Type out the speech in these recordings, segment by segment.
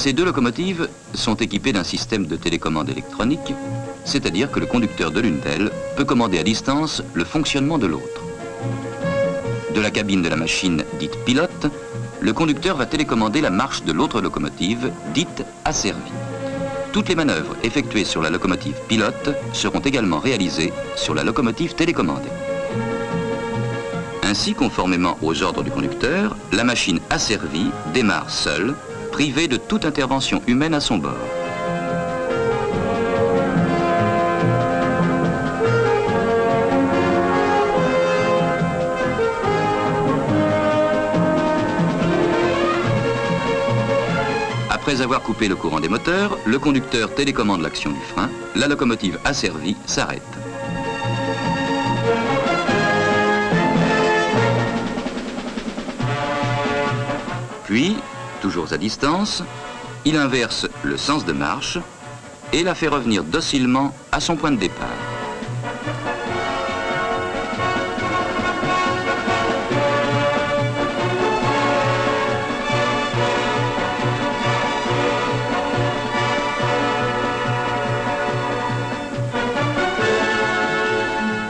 Ces deux locomotives sont équipées d'un système de télécommande électronique, c'est-à-dire que le conducteur de l'une d'elles peut commander à distance le fonctionnement de l'autre. De la cabine de la machine dite pilote, le conducteur va télécommander la marche de l'autre locomotive dite asservie. Toutes les manœuvres effectuées sur la locomotive pilote seront également réalisées sur la locomotive télécommandée. Ainsi, conformément aux ordres du conducteur, la machine asservie démarre seule, privée de toute intervention humaine à son bord. Après avoir coupé le courant des moteurs, le conducteur télécommande l'action du frein, la locomotive asservie s'arrête. Puis, toujours à distance, il inverse le sens de marche et la fait revenir docilement à son point de départ.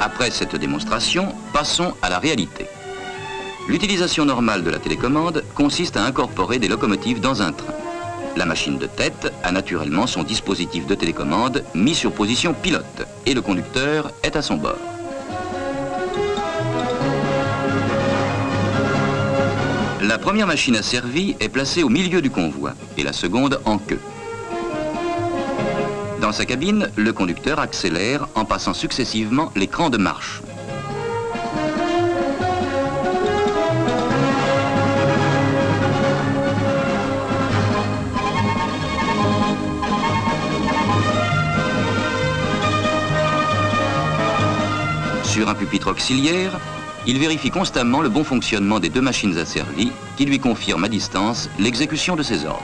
Après cette démonstration, passons à la réalité. L'utilisation normale de la télécommande consiste à incorporer des locomotives dans un train. La machine de tête a naturellement son dispositif de télécommande mis sur position pilote et le conducteur est à son bord. La première machine asservie est placée au milieu du convoi et la seconde en queue. Dans sa cabine, le conducteur accélère en passant successivement les crans de marche. Sur un pupitre auxiliaire, il vérifie constamment le bon fonctionnement des deux machines asservies qui lui confirment à distance l'exécution de ses ordres.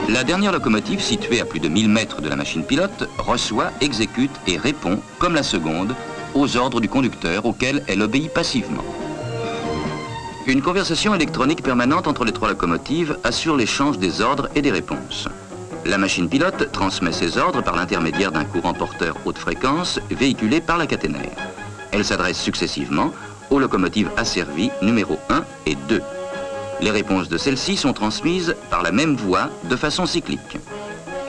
La dernière locomotive, située à plus de 1000 mètres de la machine pilote, reçoit, exécute et répond, comme la seconde, aux ordres du conducteur auquel elle obéit passivement. Une conversation électronique permanente entre les trois locomotives assure l'échange des ordres et des réponses. La machine pilote transmet ses ordres par l'intermédiaire d'un courant porteur haute fréquence véhiculé par la caténaire. Elle s'adresse successivement aux locomotives asservies numéro 1 et 2. Les réponses de celles-ci sont transmises par la même voie de façon cyclique.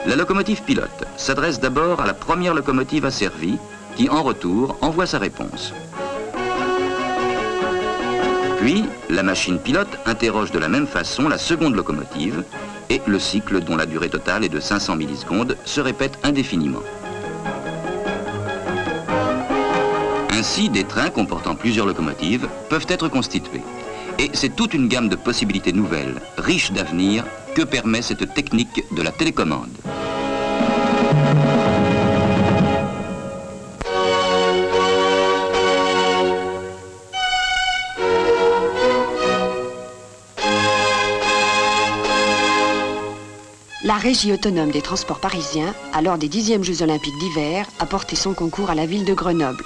La locomotive pilote s'adresse d'abord à la première locomotive asservie qui, en retour, envoie sa réponse. Puis, la machine pilote interroge de la même façon la seconde locomotive et le cycle, dont la durée totale est de 500 millisecondes, se répète indéfiniment. Ainsi, des trains comportant plusieurs locomotives peuvent être constitués. Et c'est toute une gamme de possibilités nouvelles, riches d'avenir, que permet cette technique de la télécommande. La Régie autonome des transports parisiens, à lors des 10e Jeux olympiques d'hiver, a porté son concours à la ville de Grenoble.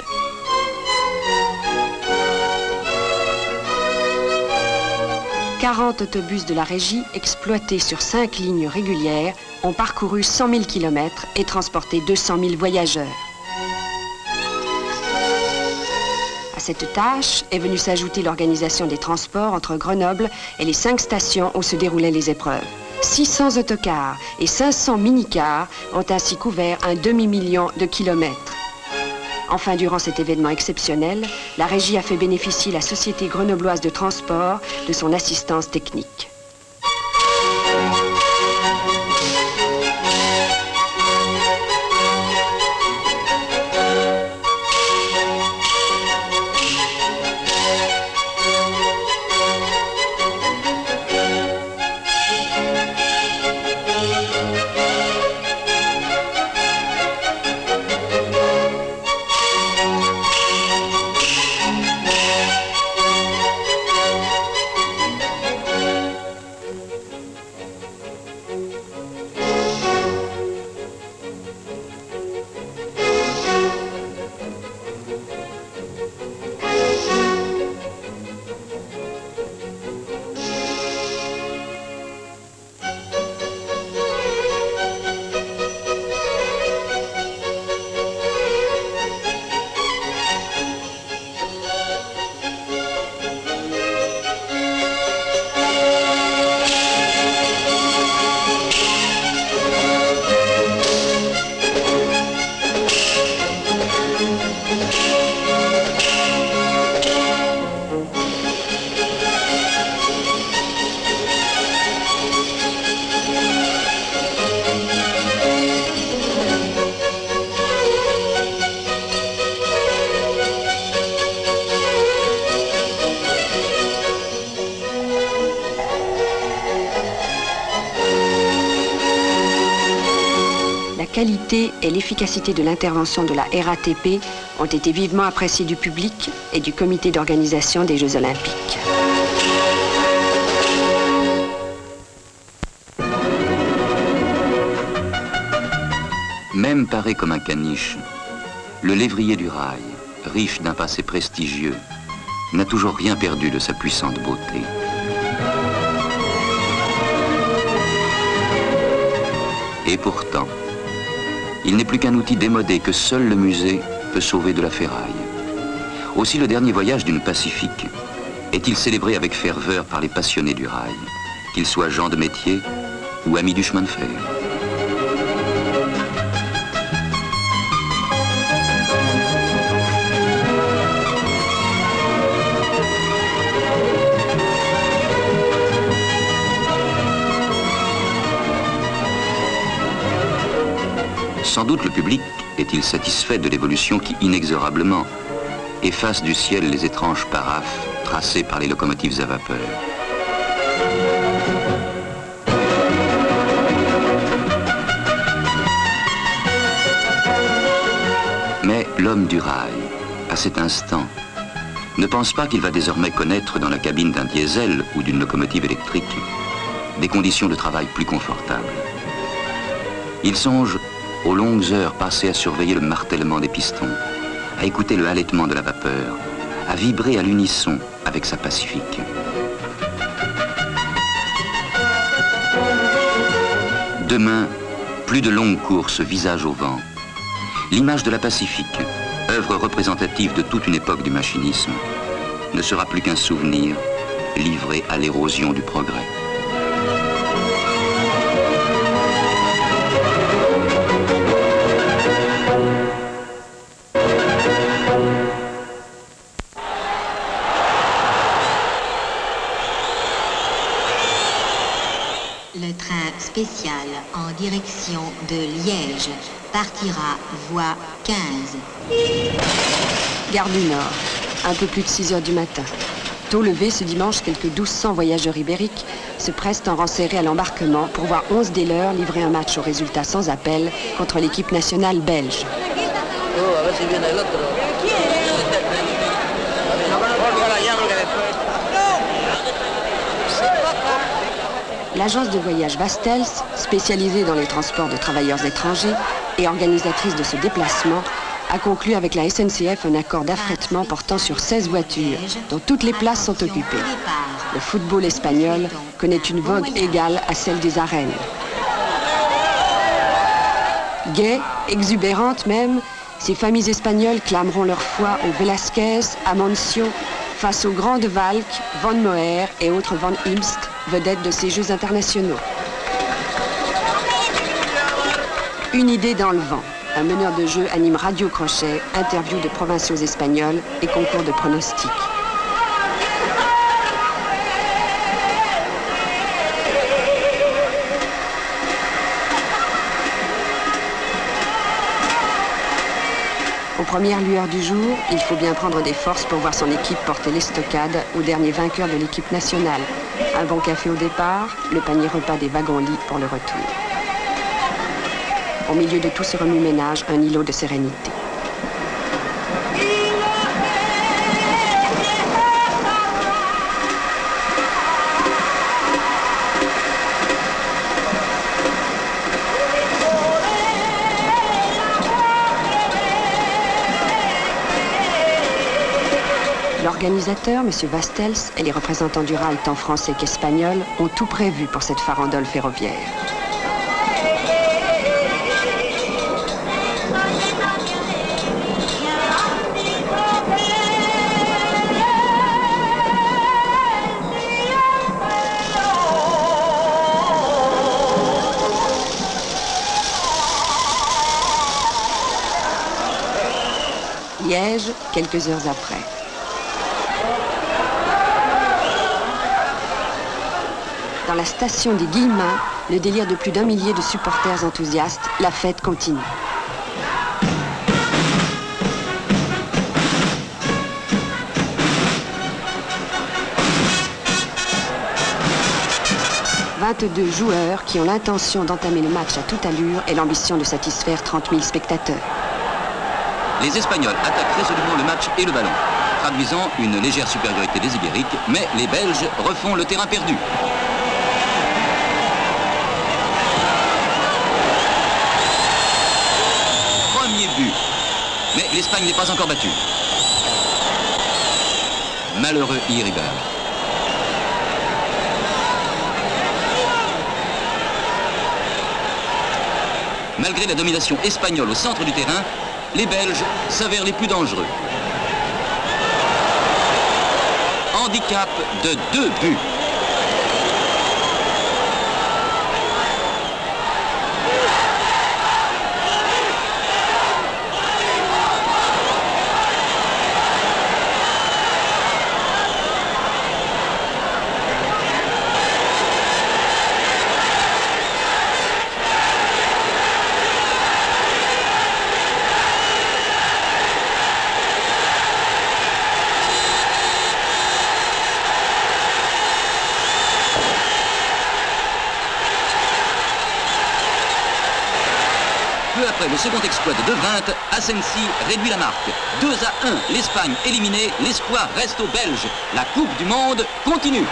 « 40 autobus de la Régie, exploités sur 5 lignes régulières, ont parcouru 100 000 km et transporté 200 000 voyageurs. À cette tâche est venue s'ajouter l'organisation des transports entre Grenoble et les 5 stations où se déroulaient les épreuves. 600 autocars et 500 minicars ont ainsi couvert un demi-million de kilomètres. Enfin, durant cet événement exceptionnel, la Régie a fait bénéficier la Société grenobloise de transport de son assistance technique. rapidité et l'efficacité de l'intervention de la RATP ont été vivement appréciées du public et du comité d'organisation des Jeux Olympiques. Même paré comme un caniche, le lévrier du rail, riche d'un passé prestigieux, n'a toujours rien perdu de sa puissante beauté. Et pourtant, il n'est plus qu'un outil démodé que seul le musée peut sauver de la ferraille. Aussi le dernier voyage d'une Pacifique est-il célébré avec ferveur par les passionnés du rail, qu'ils soient gens de métier ou amis du chemin de fer. Sans doute le public est-il satisfait de l'évolution qui, inexorablement, efface du ciel les étranges paraphes tracés par les locomotives à vapeur. Mais l'homme du rail, à cet instant, ne pense pas qu'il va désormais connaître dans la cabine d'un diesel ou d'une locomotive électrique des conditions de travail plus confortables. Il songe aux longues heures passées à surveiller le martèlement des pistons, à écouter le halètement de la vapeur, à vibrer à l'unisson avec sa Pacifique. Demain, plus de longues courses visage au vent. L'image de la Pacifique, œuvre représentative de toute une époque du machinisme, ne sera plus qu'un souvenir livré à l'érosion du progrès. Le train spécial en direction de Liège partira voie 15. Gare du Nord, un peu plus de 6 heures du matin. Tôt levé ce dimanche, quelques 1200 voyageurs ibériques se pressent en rang serré à l'embarquement pour voir 11 des leurs livrer un match au résultat sans appel contre l'équipe nationale belge. L'agence de voyage Vastels, spécialisée dans les transports de travailleurs étrangers et organisatrice de ce déplacement, a conclu avec la SNCF un accord d'affrètement portant sur 16 voitures, dont toutes les places sont occupées. Le football espagnol connaît une vogue égale à celle des arènes. Gaies, exubérantes même, ces familles espagnoles clameront leur foi au Velázquez, à Amancio, face aux grands de Valk, Van Moer et autres Van Imst, vedettes de ces Jeux internationaux. Une idée dans le vent. Un meneur de jeu anime Radio Crochet, interview de provinciaux espagnols et concours de pronostics. Aux premières lueurs du jour, il faut bien prendre des forces pour voir son équipe porter l'estocade au dernier vainqueur de l'équipe nationale. Un bon café au départ, le panier repas des wagons-lits pour le retour. Au milieu de tout ce remue-ménage, un îlot de sérénité. L'organisateur, M. Vastels, et les représentants du rail tant français qu'espagnol ont tout prévu pour cette farandole ferroviaire. Liège, quelques heures après. Dans la station des Guillemins, le délire de plus d'1 millier de supporters enthousiastes, la fête continue. « 22 joueurs qui ont l'intention d'entamer le match à toute allure et l'ambition de satisfaire 30 000 spectateurs. Les Espagnols attaquent résolument le match et le ballon, traduisant une légère supériorité des Ibériques, mais les Belges refont le terrain perdu. Premier but. Mais l'Espagne n'est pas encore battue. Malheureux Iribar. Malgré la domination espagnole au centre du terrain, les Belges s'avèrent les plus dangereux. Handicap de 2 buts. Peu après le second exploit de De Vrij, Asensi réduit la marque. 2-1, l'Espagne éliminée, l'espoir reste aux Belges. La Coupe du Monde continue.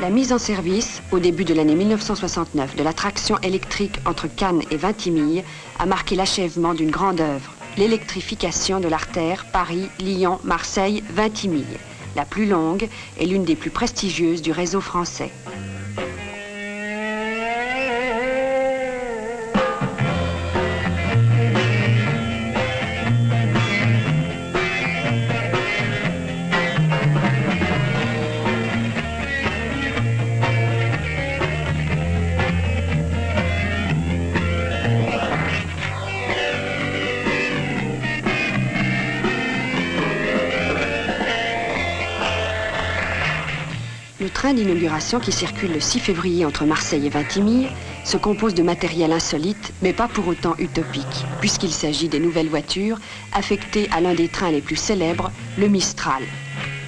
La mise en service, au début de l'année 1969, de la traction électrique entre Cannes et Vintimille a marqué l'achèvement d'une grande œuvre, l'électrification de l'artère Paris-Lyon-Marseille-Vintimille, la plus longue et l'une des plus prestigieuses du réseau français. Le train d'inauguration qui circule le 6 février entre Marseille et Vintimille se compose de matériel insolite, mais pas pour autant utopique, puisqu'il s'agit des nouvelles voitures affectées à l'un des trains les plus célèbres, le Mistral.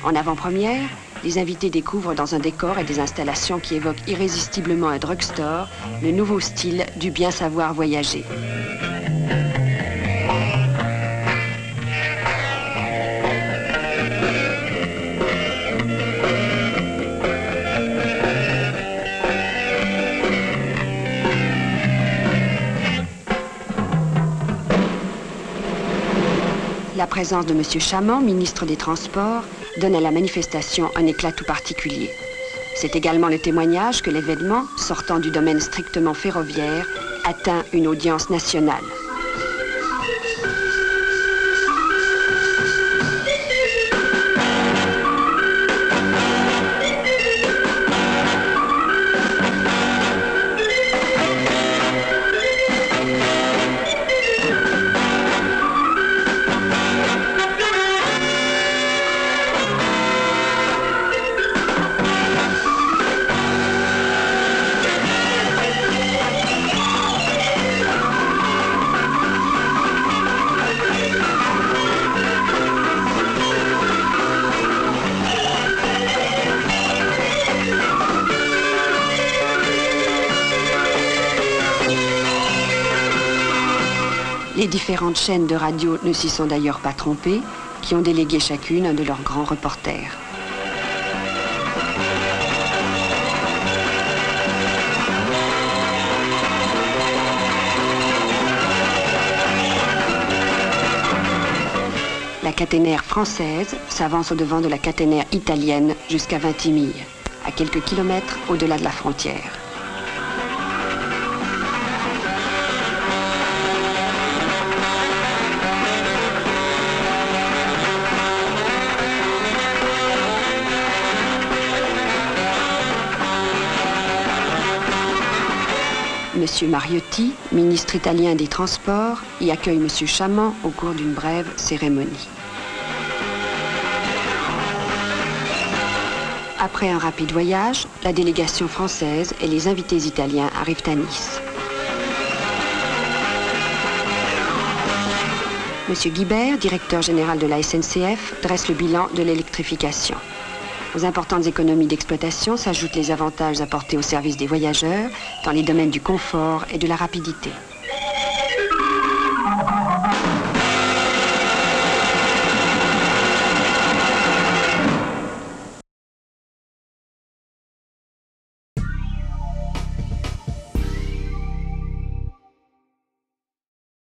En avant-première, les invités découvrent dans un décor et des installations qui évoquent irrésistiblement un drugstore, le nouveau style du bien savoir voyager. La présence de M. Chamand, ministre des Transports, donne à la manifestation un éclat tout particulier. C'est également le témoignage que l'événement, sortant du domaine strictement ferroviaire, atteint une audience nationale. Les différentes chaînes de radio ne s'y sont d'ailleurs pas trompées, qui ont délégué chacune un de leurs grands reporters. La caténaire française s'avance au-devant de la caténaire italienne jusqu'à Vintimille, à quelques kilomètres au-delà de la frontière. M. Mariotti, ministre italien des Transports, y accueille M. Chamand au cours d'une brève cérémonie. Après un rapide voyage, la délégation française et les invités italiens arrivent à Nice. Monsieur Guibert, directeur général de la SNCF, dresse le bilan de l'électrification. Aux importantes économies d'exploitation s'ajoutent les avantages apportés au service des voyageurs dans les domaines du confort et de la rapidité.